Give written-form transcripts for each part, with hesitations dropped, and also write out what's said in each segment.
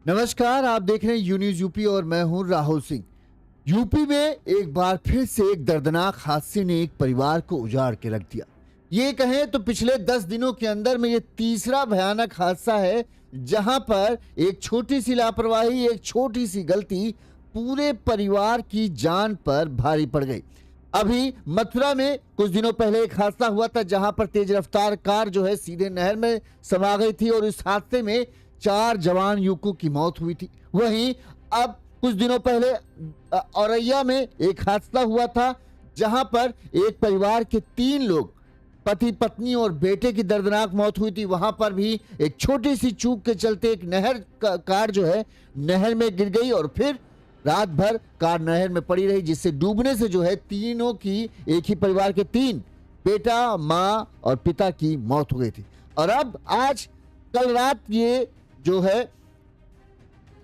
नमस्कार, आप देख रहे हैं यू न्यूज़ यूपी और मैं हूं राहुल सिंह। यूपी में एक बार फिर से एक दर्दनाक हादसे ने एक परिवार को उजाड़ के रख दिया। ये कहें तो पिछले 10 दिनों के अंदर में ये तीसरा भयानक हादसा है, जहां पर एक छोटी सी लापरवाही, एक छोटी सी गलती पूरे परिवार की जान पर भारी पड़ गई। अभी मथुरा में कुछ दिनों पहले एक हादसा हुआ था, जहां पर तेज रफ्तार कार जो है सीधे नहर में समा गई थी और इस हादसे में 4 जवान युवकों की मौत हुई थी। वहीं अब कुछ दिनों पहले औरैया में एक हादसा हुआ था, जहां पर एक परिवार के 3 लोग, पति पत्नी और बेटे की दर्दनाक मौत हुई थी। वहां पर भी एक छोटी सी चूक के चलते एक कार जो है नहर में गिर गई और फिर रात भर कार नहर में पड़ी रही, जिससे डूबने से जो है तीनों की, एक ही परिवार के 3 बेटा, माँ और पिता की मौत हो गई थी। और अब आज कल रात ये जो है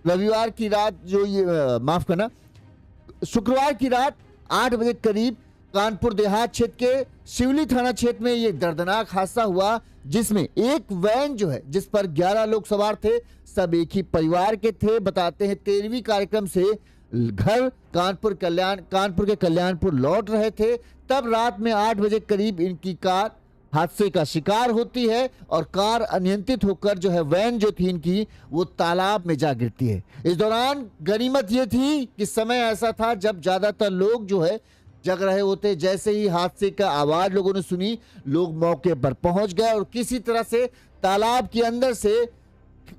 रविवार की रात, जो ये माफ करना, शुक्रवार की रात 8 बजे करीब कानपुर देहात क्षेत्र के शिवली थाना क्षेत्र में ये दर्दनाक हादसा हुआ, जिसमें एक वैन जो है, जिस पर 11 लोग सवार थे, सब एक ही परिवार के थे। बताते हैं 13वीं कार्यक्रम से घर कानपुर के कल्याणपुर लौट रहे थे, तब रात में 8 बजे करीब इनकी कार हादसे का शिकार होती है और कार अनियंत्रित होकर जो है वैन जो थी इनकी, वो तालाब में जा गिरती है। इस दौरान गनीमत ये थी कि समय ऐसा था जब ज्यादातर लोग जो है जग रहे होते। जैसे ही हादसे का आवाज लोगों ने सुनी, लोग मौके पर पहुंच गए और किसी तरह से तालाब के अंदर से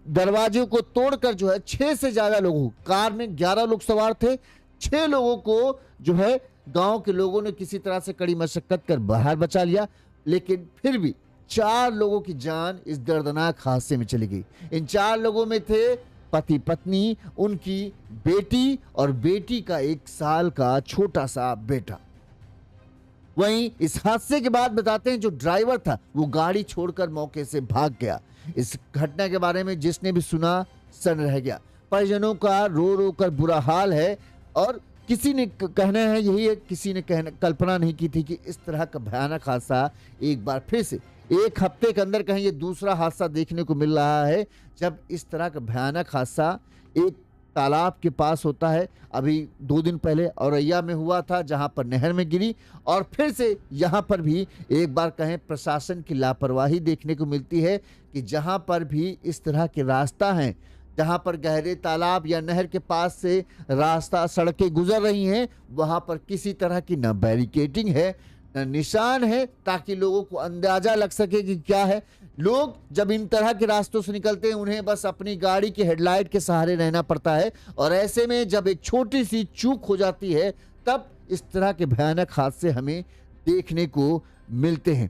दरवाजे को तोड़कर जो है 6 से ज्यादा लोगों, कार में 11 लोग सवार थे, 6 लोगों को जो है गांव के लोगों ने किसी तरह से कड़ी मशक्कत कर बाहर बचा लिया। लेकिन फिर भी 4 लोगों की जान इस दर्दनाक हादसे में चली गई। इन 4 लोगों में थे पति पत्नी, उनकी बेटी और बेटी का 1 साल का छोटा सा बेटा। वहीं इस हादसे के बाद बताते हैं जो ड्राइवर था वो गाड़ी छोड़कर मौके से भाग गया। इस घटना के बारे में जिसने भी सुना सन्न रह गया। परिजनों का रो रो कर बुरा हाल है और किसी ने कहना है यही है, किसी ने कल्पना नहीं की थी कि इस तरह का भयानक हादसा एक बार फिर से 1 हफ्ते के अंदर कहीं ये दूसरा हादसा देखने को मिल रहा है, जब इस तरह का भयानक हादसा एक तालाब के पास होता है। अभी 2 दिन पहले औरैया में हुआ था, जहां पर नहर में गिरी, और फिर से यहां पर भी एक बार कहें प्रशासन की लापरवाही देखने को मिलती है कि जहां पर भी इस तरह के रास्ता हैं, जहां पर गहरे तालाब या नहर के पास से रास्ता, सड़कें गुजर रही हैं, वहां पर किसी तरह की न बैरिकेडिंग है, न निशान है, ताकि लोगों को अंदाजा लग सके कि क्या है। लोग जब इन तरह के रास्तों से निकलते हैं, उन्हें बस अपनी गाड़ी के हेडलाइट के सहारे रहना पड़ता है, और ऐसे में जब एक छोटी सी चूक हो जाती है, तब इस तरह के भयानक हादसे हमें देखने को मिलते हैं।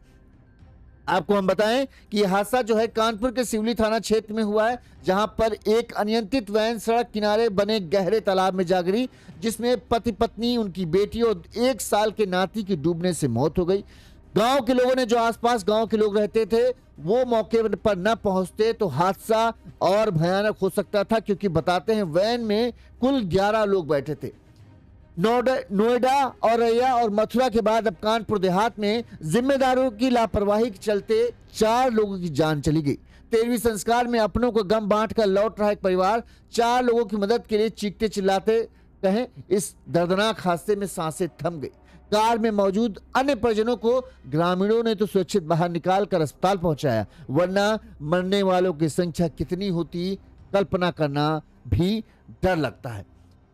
आपको हम बताएं कि यह हादसा जो है कानपुर के शिवली थाना क्षेत्र में हुआ है, जहां पर एक अनियंत्रित वैन सड़क किनारे बने गहरे तालाब में जा गिरी, जिसमें पति पत्नी, उनकी बेटी और 1 साल के नाती की डूबने से मौत हो गई। गांव के लोगों ने, जो आसपास गांव के लोग रहते थे, वो मौके पर न पहुंचते तो हादसा और भयानक हो सकता था, क्योंकि बताते हैं वैन में कुल 11 लोग बैठे थे। नोएडा, औरैया और मथुरा के बाद अब कानपुर देहात में जिम्मेदारों की लापरवाही के चलते 4 लोगों की जान चली गई। 13वीं संस्कार में अपनों को गम बांट कर लौट रहा एक परिवार 4 लोगों की मदद के लिए चीखते चिल्लाते कहें इस दर्दनाक हादसे में सांसें थम गई। कार में मौजूद अन्य परिजनों को ग्रामीणों ने तो सुरक्षित बाहर निकाल कर अस्पताल पहुंचाया, वरना मरने वालों की संख्या कितनी होती, कल्पना करना भी डर लगता है।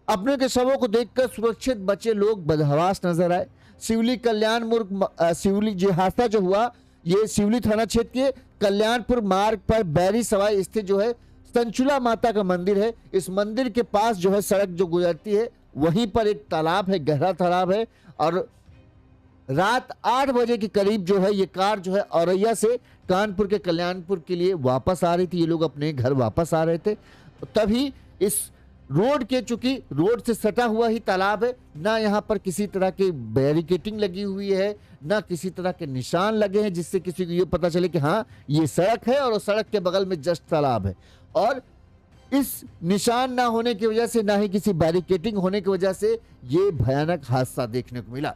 अपने के शवों को देखकर सुरक्षित बचे लोग बदहवास नजर आए। शिवली जो हादसा जो हुआ, ये शिवली थाना क्षेत्र के कल्याणपुर मार्ग पर बैरी सवाई स्थित जो है संचुला माता का मंदिर है। इस मंदिर के पास जो है सड़क जो गुजरती है, वहीं पर एक तालाब है, गहरा तालाब है, और रात 8 बजे के करीब जो है ये कार जो है औरैया से कानपुर के कल्याणपुर के लिए वापस आ रही थी। ये लोग अपने घर वापस आ रहे थे, तभी इस रोड के, चूंकि रोड से सटा हुआ ही तालाब है, ना यहाँ पर किसी तरह की बैरिकेटिंग लगी हुई है, ना किसी तरह के निशान लगे हैं जिससे किसी को ये पता चले कि हाँ ये सड़क है और सड़क के बगल में जस्ट तालाब है। और इस निशान ना होने की वजह से, ना ही किसी बैरिकेटिंग होने की वजह से ये भयानक हादसा देखने को मिला।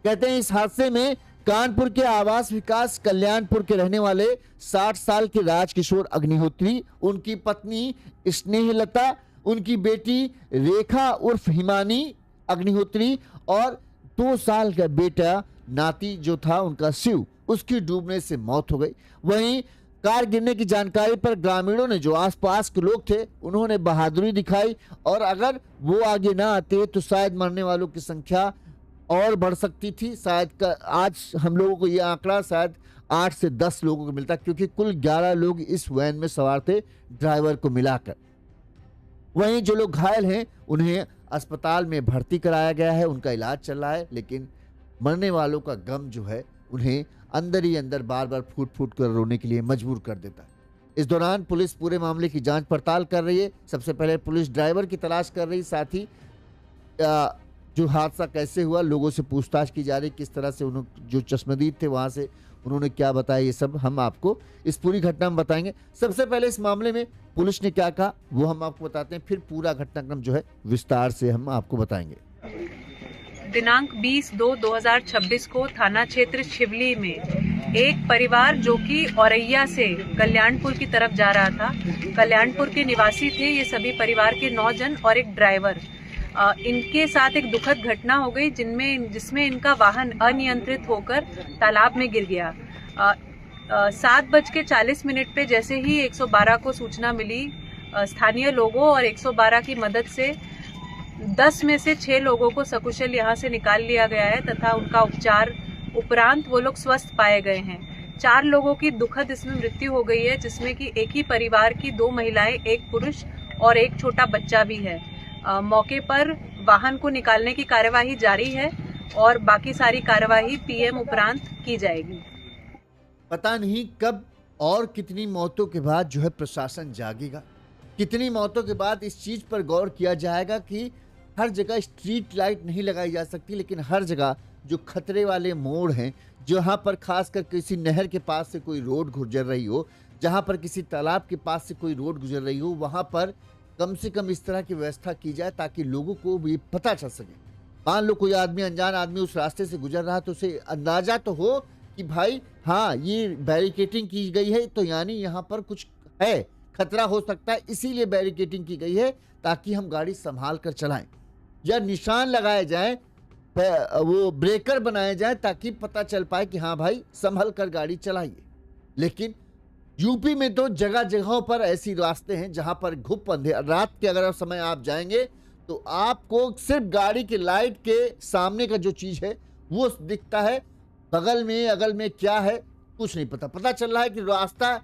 कहते हैं इस हादसे में कानपुर के आवास विकास कल्याणपुर के रहने वाले 60 साल के राजकिशोर अग्निहोत्री, उनकी पत्नी स्नेहलता, उनकी बेटी रेखा उर्फ हिमानी अग्निहोत्री और 2 साल का बेटा नाती जो था उनका शिव, उसकी डूबने से मौत हो गई। वहीं कार गिरने की जानकारी पर ग्रामीणों ने, जो आसपास के लोग थे, उन्होंने बहादुरी दिखाई और अगर वो आगे ना आते तो शायद मरने वालों की संख्या और बढ़ सकती थी। शायद आज हम लोगों को ये आंकड़ा शायद 8 से 10 लोगों को मिलता, क्योंकि कुल 11 लोग इस वैन में सवार थे, ड्राइवर को मिलाकर। वहीं जो लोग घायल हैं उन्हें अस्पताल में भर्ती कराया गया है, उनका इलाज चल रहा है, लेकिन मरने वालों का गम जो है उन्हें अंदर ही अंदर बार बार फूट फूट कर रोने के लिए मजबूर कर देता है। इस दौरान पुलिस पूरे मामले की जांच पड़ताल कर रही है। सबसे पहले पुलिस ड्राइवर की तलाश कर रही, साथ ही जो हादसा कैसे हुआ लोगों से पूछताछ की जा रही, किस तरह से उन्होंने, जो चश्मदीद थे वहां से उन्होंने क्या बताया, ये सब हम आपको इस पूरी घटना में बताएंगे। सबसे पहले इस मामले में पुलिस ने क्या कहा वो हम आपको बताते हैं, फिर पूरा घटनाक्रम जो है विस्तार से हम आपको बताएंगे। दिनांक 20/2/2026 को थाना क्षेत्र शिवली में एक परिवार जो कि औरैया से कल्याणपुर की तरफ जा रहा था, कल्याणपुर के निवासी थे ये सभी परिवार के 9 जन और एक ड्राइवर, इनके साथ एक दुखद घटना हो गई जिसमें इनका वाहन अनियंत्रित होकर तालाब में गिर गया। 7:40 पे जैसे ही 112 को सूचना मिली, स्थानीय लोगों और 112 की मदद से 10 में से 6 लोगों को सकुशल यहाँ से निकाल लिया गया है तथा उनका उपचार उपरांत वो लोग स्वस्थ पाए गए हैं। 4 लोगों की दुखद इसमें मृत्यु हो गई है, जिसमें कि एक ही परिवार की 2 महिलाएं, एक पुरुष और एक छोटा बच्चा भी है। मौके पर वाहन को निकालने की कार्यवाही जारी है और बाकी सारी कार्यवाही पीएम उपरांत की जाएगी। पता नहीं कब और कितनी मौतों के बाद जो है प्रशासन जागेगा, कितनी मौतों के बाद इस चीज पर गौर किया जाएगा कि हर जगह स्ट्रीट लाइट नहीं लगाई जा सकती, लेकिन हर जगह जो खतरे वाले मोड़ हैं, जहां पर खासकर किसी नहर के पास से कोई रोड गुजर रही हो, जहां पर किसी तालाब के पास से कोई रोड गुजर रही हो, वहां पर कम से कम इस तरह की व्यवस्था की जाए ताकि लोगों को भी पता चल सके। मान लो कोई आदमी, अनजान आदमी उस रास्ते से गुजर रहा है तो उसे अंदाजा तो हो कि भाई हाँ ये बैरिकेटिंग की गई है तो यानी यहाँ पर कुछ है, खतरा हो सकता है, इसीलिए बैरिकेटिंग की गई है ताकि हम गाड़ी संभाल कर चलाएं, या निशान लगाए जाएं, वो ब्रेकर बनाए जाएं ताकि पता चल पाए कि हाँ भाई संभल कर गाड़ी चलाइए। लेकिन यूपी में तो जगह जगहों पर ऐसी रास्ते हैं जहां पर घुप अंधेरा, रात के अगर समय आप जाएंगे तो आपको सिर्फ गाड़ी के लाइट के सामने का जो चीज है वो दिखता है, बगल में अगल में क्या है कुछ नहीं पता। पता चल रहा है कि रास्ता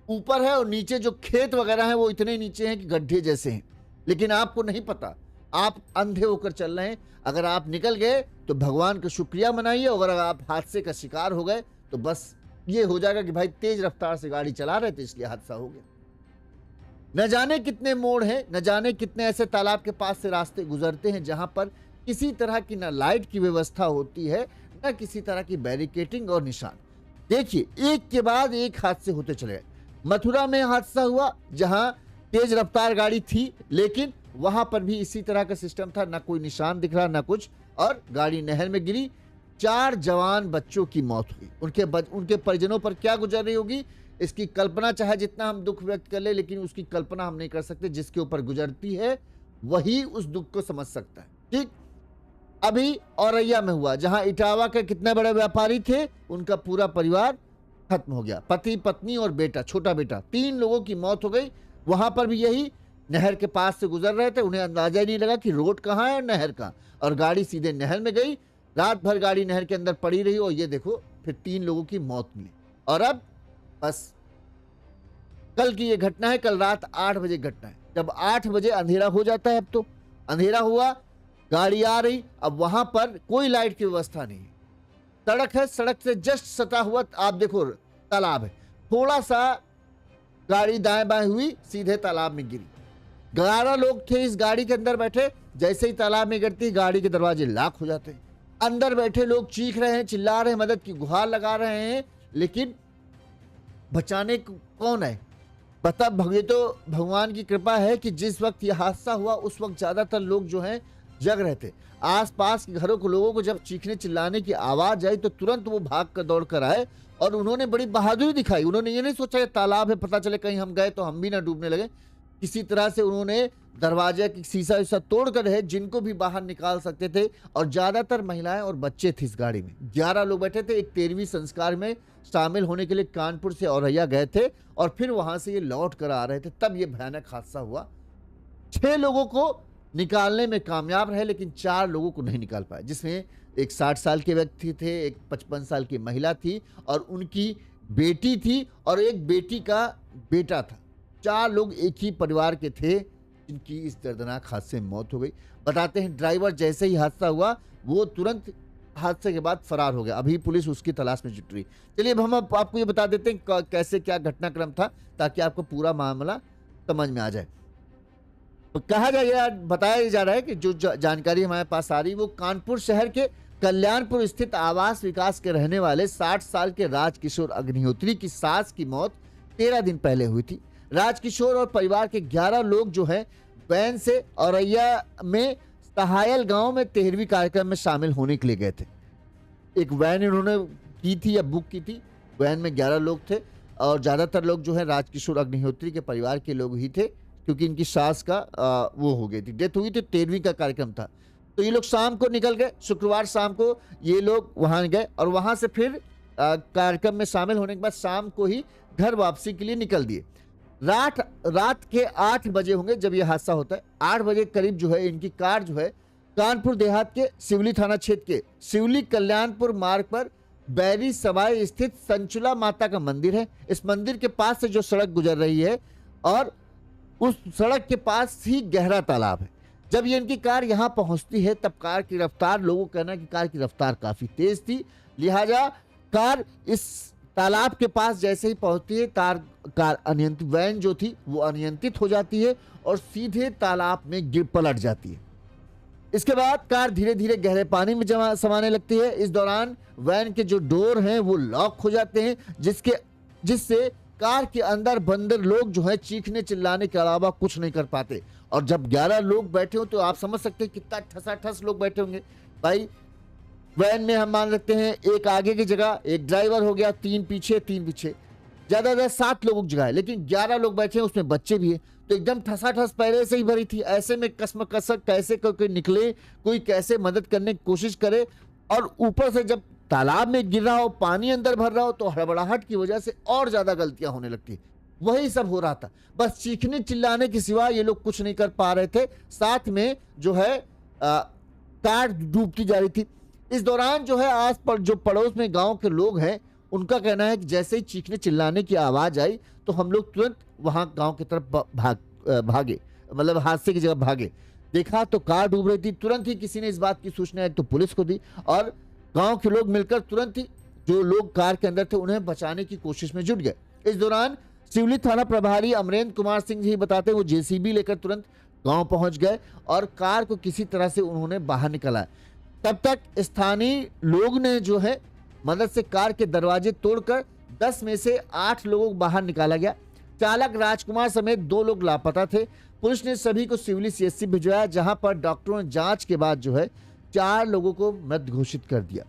ऊपर है और नीचे जो खेत वगैरह हैं वो इतने नीचे हैं कि गड्ढे जैसे हैं, लेकिन आपको नहीं पता, आप अंधे होकर चल रहे हैं। अगर आप निकल गए तो भगवान का शुक्रिया मनाइए, और अगर आप हादसे का शिकार हो गए तो बस ये हो जाएगा कि भाई तेज रफ्तार से गाड़ी चला रहे थे इसलिए हादसा हो गया। न जाने कितने मोड़ हैं, न जाने कितने ऐसे तालाब के पास से रास्ते गुजरते हैं जहां पर किसी तरह की न लाइट की व्यवस्था होती है, न किसी तरह की बैरिकेटिंग और निशान। देखिए एक के बाद एक हादसे होते चले गए। मथुरा में हादसा हुआ जहां तेज रफ्तार गाड़ी थी, लेकिन वहां पर भी इसी तरह का सिस्टम था, ना कोई निशान दिख रहा ना कुछ, और गाड़ी नहर में गिरी। 4 जवान बच्चों की मौत हुई। उनके परिजनों पर क्या गुजर रही होगी इसकी कल्पना, चाहे जितना हम दुख व्यक्त कर ले, लेकिन उसकी कल्पना हम नहीं कर सकते। जिसके ऊपर गुजरती है वही उस दुख को समझ सकता है। ठीक अभी औरैया में हुआ जहां इटावा के कितने बड़े व्यापारी थे, उनका पूरा परिवार खत्म हो गया, पति पत्नी और बेटा, छोटा बेटा, 3 लोगों की मौत हो गई। वहां पर भी यही नहर के पास से गुजर रहे थे, उन्हें अंदाजा ही नहीं लगा कि रोड कहाँ है और नहर कहाँ, और गाड़ी सीधे नहर में गई। रात भर गाड़ी नहर के अंदर पड़ी रही और ये देखो फिर 3 लोगों की मौत मिली। और अब बस कल की ये घटना है, कल रात 8 बजे घटना है। जब 8 बजे अंधेरा हो जाता है, अब तो अंधेरा हुआ, गाड़ी आ रही, अब वहां पर कोई लाइट की व्यवस्था नहीं है, सड़क है, सड़क से जस्ट सटा हुआ आप देखो तालाब है, थोड़ा सा गाड़ी दाएं बाएं हुई सीधे तालाब में गिरी। 11 लोग थे इस गाड़ी के अंदर बैठे, जैसे ही तालाब में गिरती गाड़ी के दरवाजे लॉक हो जाते हैं। अंदर बैठे लोग चीख रहे हैं, चिल्ला रहे हैं, मदद की गुहार लगा रहे हैं, लेकिन बचाने कौन है? ये तो भगवान की कृपा है कि जिस वक्त यह हादसा हुआ उस वक्त ज्यादातर लोग जो हैं जग रहे थे। आसपास के घरों के लोगों को जब चीखने चिल्लाने की आवाज आई तो तुरंत वो भाग कर दौड़ कर आए और उन्होंने बड़ी बहादुरी दिखाई। उन्होंने ये नहीं सोचा ये तालाब है, पता चले कहीं हम गए तो हम भी ना डूबने लगे। किसी तरह से उन्होंने दरवाजे की शीशा वीशा तोड़ कर रहे जिनको भी बाहर निकाल सकते थे, और ज्यादातर महिलाएं और बच्चे थे इस गाड़ी में। 11 लोग बैठे थे। एक 13वीं संस्कार में शामिल होने के लिए कानपुर से औरैया गए थे और फिर वहां से ये लौट कर आ रहे थे, तब ये भयानक हादसा हुआ। 6 लोगों को निकालने में कामयाब रहे लेकिन 4 लोगों को नहीं निकाल पाए, जिसमें एक 60 साल के व्यक्ति थे, एक 55 साल की महिला थी और उनकी बेटी थी और एक बेटी का बेटा था। 4 लोग एक ही परिवार के थे जिनकी इस दर्दनाक हादसे में मौत हो गई। बताते हैं ड्राइवर जैसे ही हादसा हुआ वो तुरंत हादसे के बाद फरार हो गया। अभी पुलिस उसकी तलाश में जुट रही। चलिए अब हम आपको ये बता देते हैं कैसे क्या घटनाक्रम था ताकि आपको पूरा मामला समझ में आ जाए। तो कहा बताया जा रहा है कि जो जानकारी हमारे पास आ रही वो कानपुर शहर के कल्याणपुर स्थित आवास विकास के रहने वाले 60 साल के राजकिशोर अग्निहोत्री की सास की मौत 13 दिन पहले हुई थी। राजकिशोर और परिवार के 11 लोग जो है वैन से औरैया में सहायल गांव में 13वीं कार्यक्रम में शामिल होने के लिए गए थे। एक वैन इन्होंने की थी या बुक की थी। वैन में 11 लोग थे और ज़्यादातर लोग जो है राजकिशोर अग्निहोत्री के परिवार के लोग ही थे, क्योंकि इनकी सास का वो हो गई थी, डेथ हुई थी। 13वीं का कार्यक्रम था तो ये लोग शाम को निकल गए। शुक्रवार शाम को ये लोग वहाँ गए और वहाँ से फिर कार्यक्रम में शामिल होने के बाद शाम को ही घर वापसी के लिए निकल दिए। रात के 8 बजे होंगे जब ये हादसा होता है। 8 बजे करीब जो है इनकी कार जो है कानपुर देहात के सिवली थाना क्षेत्र के सिवली कल्याणपुर मार्ग पर बैरी सवाई स्थित संचुला माता का मंदिर है। इस मंदिर के पास से जो सड़क गुजर रही है और उस सड़क के पास ही गहरा तालाब है। जब ये इनकी कार यहाँ पहुंचती है तब कार की रफ्तार, लोगों का कहना है कि कार की रफ्तार काफी तेज थी, लिहाजा कार इस तालाब के पास जैसे ही पहुंचती है कार अनियंत्रित, वैन जो थी वो अनियंत्रित हो जाती है और सीधे तालाब में गिर पलट जाती है। इसके बाद कार धीरे धीरे गहरे पानी में समाने लगती है। इस दौरान वैन के जो डोर हैं वो लॉक हो जाते हैं, जिससे कार के अंदर बंदर लोग जो है चीखने चिल्लाने के अलावा कुछ नहीं कर पाते। और जब 11 लोग बैठे हो तो आप समझ सकते हैं कितना ठसाठस लोग बैठे होंगे। भाई वैन में हम मान लेते हैं एक आगे की जगह एक ड्राइवर हो गया, 3 पीछे, ज्यादा 7 लोगों की जगह है, लेकिन 11 लोग बैठे हैं, उसमें बच्चे भी है, तो एकदम ठसाठस पहले से ही भरी थी। ऐसे में कसमकसक कैसे कोई निकले, कोई कैसे मदद करने की कोशिश करे, और ऊपर से जब तालाब में गिर रहा हो, पानी अंदर भर रहा हो, तो हड़बड़ाहट की वजह से और ज्यादा गलतियां होने लगती है। वही सब हो रहा था, बस चीखने चिल्लाने के सिवा ये लोग कुछ नहीं कर पा रहे थे। साथ में जो है कार डूबती जा रही थी। इस दौरान जो है आस पर जो पड़ोस में गांव के लोग हैं उनका कहना है कि जैसे ही चीखने चिल्लाने की आवाज आई तो हम लोग तुरंत वहां गांव की तरफ भागे, मतलब हादसे की जगह भागे। देखा तो कार डूब रही थी। तुरंत ही किसी ने इस बात की सूचना तो पुलिस को दी और गांव के लोग मिलकर तुरंत ही जो लोग कार के अंदर थे उन्हें बचाने की कोशिश में जुट गए। इस दौरान सिवली थाना प्रभारी अमरेंद्र कुमार सिंह जी बताते हैं वो जेसीबी लेकर तुरंत गांव पहुंच गए और कार को किसी तरह से उन्होंने बाहर निकाला। तब तक स्थानीय लोग ने जो है मदद से कार के दरवाजे तोड़कर 10 में से 8 लोगों को बाहर निकाला गया। चालक राजकुमार समेत 2 लोग लापता थे। पुलिस ने सभी को सिवली सीएचसी भिजवाया, जहां पर डॉक्टरों ने जांच के बाद जो है 4 लोगों को मृत घोषित कर दिया।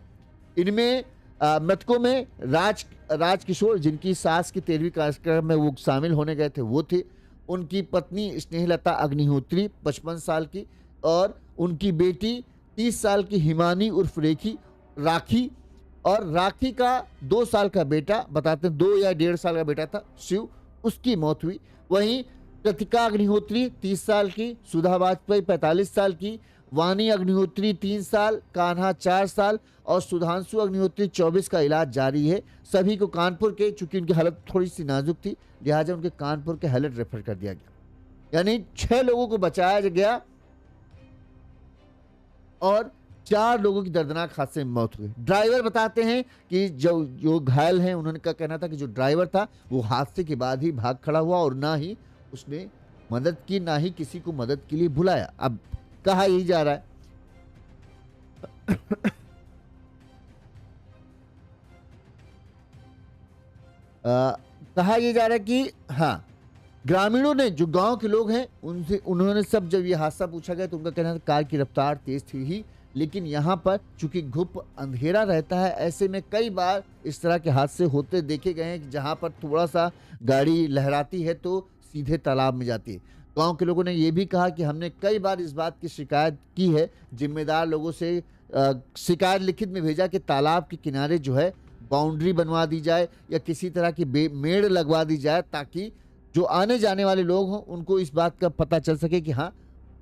इनमें मृतकों में राजकिशोर, जिनकी सास की 13वीं कार्यक्रम में वो शामिल होने गए थे, वो थे। उनकी पत्नी स्नेहलता अग्निहोत्री 55 साल की और उनकी बेटी 30 साल की हिमानी उर्फ राखी, और राखी का 2 साल का बेटा, बताते हैं 2 या 1.5 साल का बेटा था, शिव, उसकी मौत हुई। वहीं कृतिका अग्निहोत्री 30 साल की, सुधा वाजपेयी 45 साल की, वानी अग्निहोत्री 3 साल, कान्हा 4 साल और सुधांशु अग्निहोत्री 24 का इलाज जारी है। सभी को कानपुर के, चूंकि उनकी हालत थोड़ी सी नाजुक थी, लिहाजा उनके कानपुर के हालत रेफर कर दिया गया। यानी 6 लोगों को बचाया गया और 4 लोगों की दर्दनाक हादसे में मौत हुई। ड्राइवर बताते हैं कि जो घायल हैं उन्होंने का कहना था कि जो ड्राइवर था वो हादसे के बाद ही भाग खड़ा हुआ और ना ही उसने मदद की, ना ही किसी को मदद के लिए बुलाया। अब कहा यही जा रहा है कहा यह जा रहा है कि हाँ, ग्रामीणों ने, जो गांव के लोग हैं, उनसे उन्होंने सब, जब ये हादसा पूछा गया तो उनका कहना था कार की रफ्तार तेज थी ही, लेकिन यहाँ पर चूंकि घुप अंधेरा रहता है, ऐसे में कई बार इस तरह के हादसे होते देखे गए हैं कि जहाँ पर थोड़ा सा गाड़ी लहराती है तो सीधे तालाब में जाती है। गांव के लोगों ने ये भी कहा कि हमने कई बार इस बात की शिकायत की है, जिम्मेदार लोगों से शिकायत लिखित में भेजा कि तालाब के किनारे जो है बाउंड्री बनवा दी जाए या किसी तरह की मेड़ लगवा दी जाए, ताकि जो आने जाने वाले लोग हों उनको इस बात का पता चल सके कि हाँ,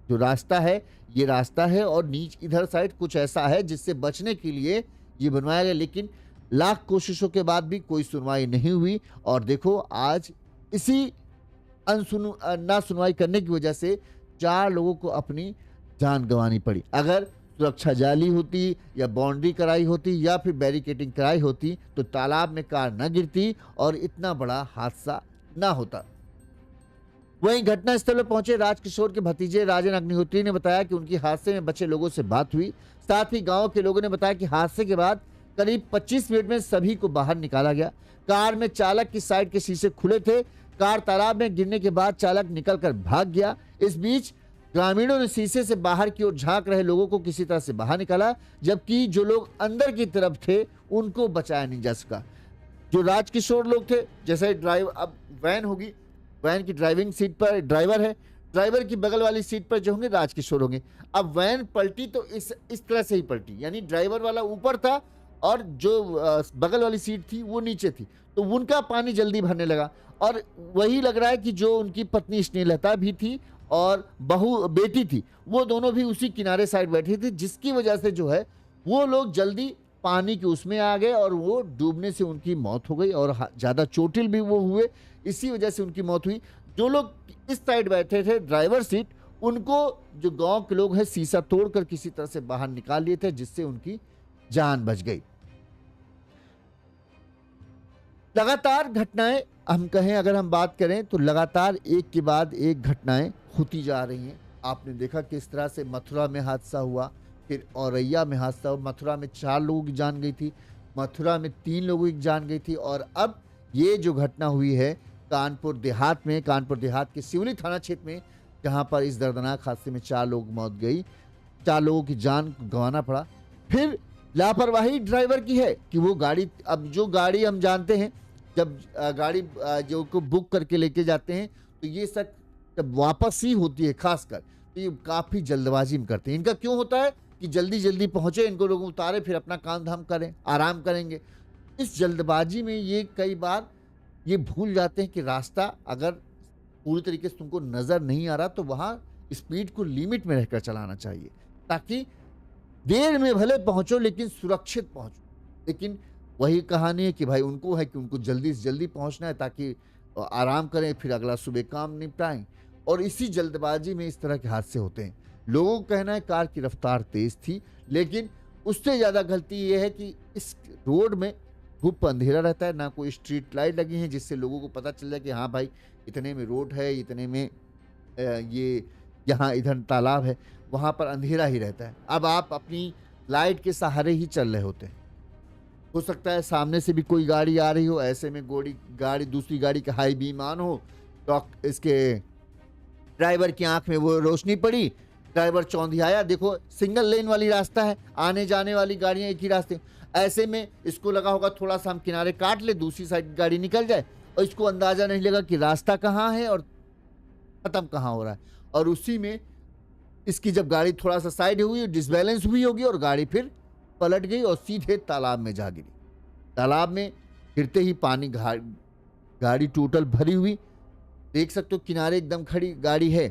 जो रास्ता है ये रास्ता है और इधर साइड कुछ ऐसा है जिससे बचने के लिए ये बनवाया गया। लेकिन लाख कोशिशों के बाद भी कोई सुनवाई नहीं हुई और देखो आज इसी ना सुनवाई करने की वजह से 4 लोगों को अपनी जान गंवानी पड़ी। अगर सुरक्षा जाली होती या बाउंड्री कराई होती या फिर बैरिकेटिंग कराई होती तो तालाब में कार न गिरती और इतना बड़ा हादसा ना होता। वहीं घटनास्थल पर पहुंचे राजकिशोर के भतीजे राजन अग्निहोत्री ने बताया कि उनकी हादसे में बचे लोगों से बात हुई। साथ ही गांव के लोगों ने बताया कि हादसे के बाद करीब 25 मिनट में सभी को बाहर निकाला गया। कार में चालक की साइड के शीशे खुले थे। कार तालाब में गिरने के बाद चालक निकलकर भाग गया। इस बीच ग्रामीणों ने शीशे से बाहर की ओर झांक रहे लोगों को किसी तरह से बाहर निकाला, जबकि जो लोग अंदर की तरफ थे उनको बचाया नहीं जा सका। जो राजकिशोर लोग थे, जैसे ड्राइवर, अब वैन होगी, वैन की ड्राइविंग सीट पर ड्राइवर है, ड्राइवर की बगल वाली सीट पर जो होंगे राजकिशोर होंगे। अब वैन पलटी तो इस तरह से ही पलटी, यानी ड्राइवर वाला ऊपर था और जो बगल वाली सीट थी वो नीचे थी, तो उनका पानी जल्दी भरने लगा। और वही लग रहा है कि जो उनकी पत्नी स्नेहलता भी थी और बेटी थी, वो दोनों भी उसी किनारे साइड बैठी थी, जिसकी वजह से जो है वो लोग जल्दी पानी के उसमें आ गए और वो डूबने से उनकी मौत हो गई और ज़्यादा चोटिल भी वो हुए, इसी वजह से उनकी मौत हुई। जो लोग इस साइड बैठे थे ड्राइवर सीट, उनको जो गांव के लोग हैं शीशा तोड़कर किसी तरह से बाहर निकाल लिए थे, जिससे उनकी जान बच गई। लगातार घटनाएं, हम कहें अगर हम बात करें तो लगातार एक के बाद एक घटनाएं होती जा रही हैं। आपने देखा किस तरह से मथुरा में हादसा हुआ, फिर औरैया में हादसा हुआ। मथुरा में 4 लोगों की जान गई थी, मथुरा में 3 लोगों की जान गई थी और अब ये जो घटना हुई है कानपुर देहात में, कानपुर देहात के सिवनी थाना क्षेत्र में, जहां पर इस दर्दनाक हादसे में 4 लोगों की मौत गई, 4 लोगों की जान गंवाना पड़ा। फिर लापरवाही ड्राइवर की है कि वो गाड़ी, अब जो गाड़ी हम जानते हैं जब गाड़ी जो को बुक करके लेके जाते हैं तो ये सब जब वापस ही होती है खासकर, तो ये काफ़ी जल्दबाजी में करते हैं। इनका क्यों होता है कि जल्दी जल्दी पहुंचे, इनको लोग उतारे, फिर अपना काम धाम करें, आराम करेंगे। इस जल्दबाजी में ये कई बार ये भूल जाते हैं कि रास्ता अगर पूरी तरीके से तुमको नज़र नहीं आ रहा तो वहाँ स्पीड को लिमिट में रहकर चलाना चाहिए, ताकि देर में भले पहुंचो लेकिन सुरक्षित पहुंचो। लेकिन वही कहानी है कि भाई उनको है कि उनको जल्दी से जल्दी पहुंचना है ताकि आराम करें, फिर अगला सुबह काम निपटाएं, और इसी जल्दबाजी में इस तरह के हादसे होते हैं। लोगों का कहना है कार की रफ्तार तेज थी, लेकिन उससे ज़्यादा गलती ये है कि इस रोड में खूब अंधेरा रहता है, ना कोई स्ट्रीट लाइट लगी है जिससे लोगों को पता चल जाए कि हाँ भाई इतने में रोड है, इतने में ये यहाँ इधर तालाब है, वहाँ पर अंधेरा ही रहता है। अब आप अपनी लाइट के सहारे ही चल रहे होते हैं। हो सकता है सामने से भी कोई गाड़ी आ रही हो, ऐसे में गाड़ी दूसरी गाड़ी का हाई बीम ऑन हो तो इसके ड्राइवर की आंख में वो रोशनी पड़ी, ड्राइवर चौंधियाया, देखो सिंगल लेन वाली रास्ता है, आने जाने वाली गाड़ियां एक ही रास्ते, ऐसे में इसको लगा होगा थोड़ा सा हम किनारे काट ले, दूसरी साइड गाड़ी निकल जाए, और इसको अंदाजा नहीं लगा कि रास्ता कहाँ है और खत्म कहाँ हो रहा है। और उसी में इसकी जब गाड़ी थोड़ा सा साइड हुई, डिसबैलेंस हुई होगी और गाड़ी फिर पलट गई और सीधे तालाब में जा गिरी। तालाब में गिरते ही पानी, गाड़ी टोटल भरी हुई, देख सकते हो किनारे एकदम खड़ी गाड़ी है,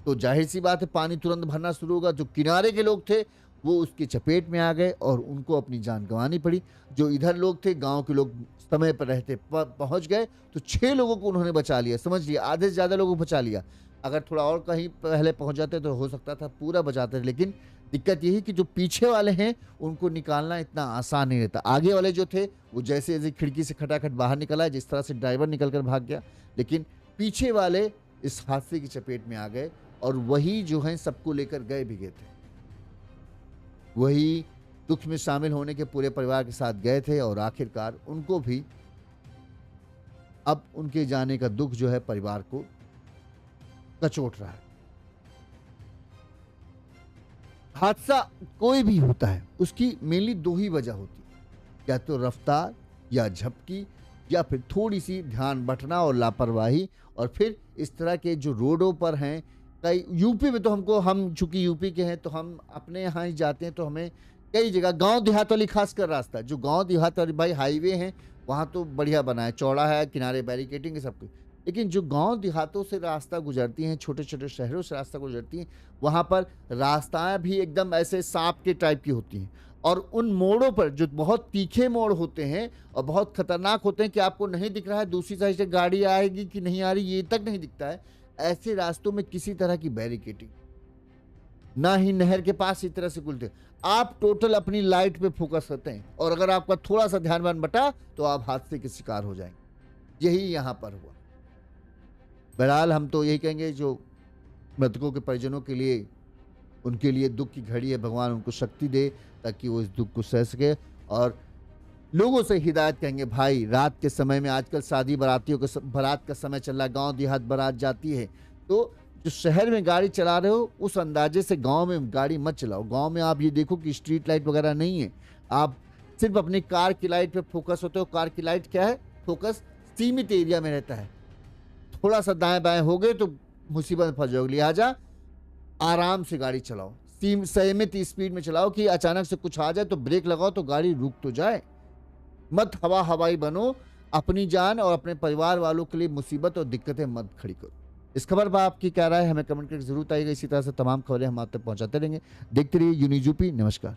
तो जाहिर सी बात है पानी तुरंत भरना शुरू होगा। जो किनारे के लोग थे वो उसकी चपेट में आ गए और उनको अपनी जान गंवानी पड़ी। जो इधर लोग थे, गांव के लोग समय पर रहते पहुंच गए तो 6 लोगों को उन्होंने बचा लिया, समझ लिया, आधे से ज़्यादा लोगों को बचा लिया। अगर थोड़ा और कहीं पहले पहुंच जाते तो हो सकता था पूरा बचाते, लेकिन दिक्कत यही कि जो पीछे वाले हैं उनको निकालना इतना आसान नहीं रहता। आगे वाले जो थे वो जैसे जैसे खिड़की से खटाखट बाहर निकला, जिस तरह से ड्राइवर निकल कर भाग गया, लेकिन पीछे वाले इस हादसे की चपेट में आ गए और वही जो है सबको लेकर गए भी गए थे, वही दुख में शामिल होने के पूरे परिवार के साथ गए थे और आखिरकार उनको भी अब उनके जाने का दुख जो है परिवार को कचोट रहा है। हादसा कोई भी होता है, उसकी मेनली दो ही वजह होती है, या तो रफ्तार या झपकी या फिर थोड़ी सी ध्यान बटना और लापरवाही। और फिर इस तरह के जो रोडों पर हैं, कई यूपी में तो हम चूंकि यूपी के हैं तो हम अपने यहाँ ही जाते हैं, तो हमें कई जगह गांव देहात वाली खासकर रास्ता, जो गांव देहात वाली भाई हाईवे हैं वहाँ तो बढ़िया बना है, चौड़ा है, किनारे बैरिकेटिंग है, सब कुछ। लेकिन जो गांव देहातों से रास्ता गुजरती हैं, छोटे छोटे शहरों से रास्ता गुजरती हैं, वहाँ पर रास्ताएं भी एकदम ऐसे सांप के टाइप की होती हैं। और उन मोड़ों पर जो बहुत तीखे मोड़ होते हैं और बहुत खतरनाक होते हैं कि आपको नहीं दिख रहा है दूसरी साइड से गाड़ी आएगी कि नहीं आ रही, ये तक नहीं दिखता है, ऐसे रास्तों में किसी तरह की बैरिकेटिंग ना ही नहर के पास इस तरह से खुलते। आप टोटल अपनी लाइट पे फोकस करते हैं और अगर आपका थोड़ा सा ध्यान वान बटा तो आप हादसे के शिकार हो जाएंगे। यही यहाँ पर हुआ। बहरहाल हम तो यही कहेंगे, जो मृतकों के परिजनों के लिए, उनके लिए दुख की घड़ी है, भगवान उनको शक्ति दे ताकि वो इस दुख को सह सके। और लोगों से हिदायत कहेंगे, भाई रात के समय में आजकल शादी बारातियों के बारात का समय चल रहा है, गांव देहात बारात जाती है, तो जो शहर में गाड़ी चला रहे हो उस अंदाजे से गांव में गाड़ी मत चलाओ। गांव में आप ये देखो कि स्ट्रीट लाइट वगैरह नहीं है, आप सिर्फ अपनी कार की लाइट पे फोकस होते हो। कार की लाइट क्या है, फोकस सीमित एरिया में रहता है, थोड़ा सा दाएं बाएं हो गए तो मुसीबत में फंस जाओगे। लिहाजा आराम से गाड़ी चलाओ, सीमित स्पीड में चलाओ कि अचानक से कुछ आ जाए तो ब्रेक लगाओ तो गाड़ी रुक तो जाए। मत हवाई बनो, अपनी जान और अपने परिवार वालों के लिए मुसीबत और दिक्कतें मत खड़ी करो। इस खबर पर आपकी क्या राय है, हमें कमेंट करके जरूर आइएगा। इसी तरह से तमाम खबरें हम आप तक पहुंचाते रहेंगे। देखते रहिए यूनिज़ यूपी। नमस्कार।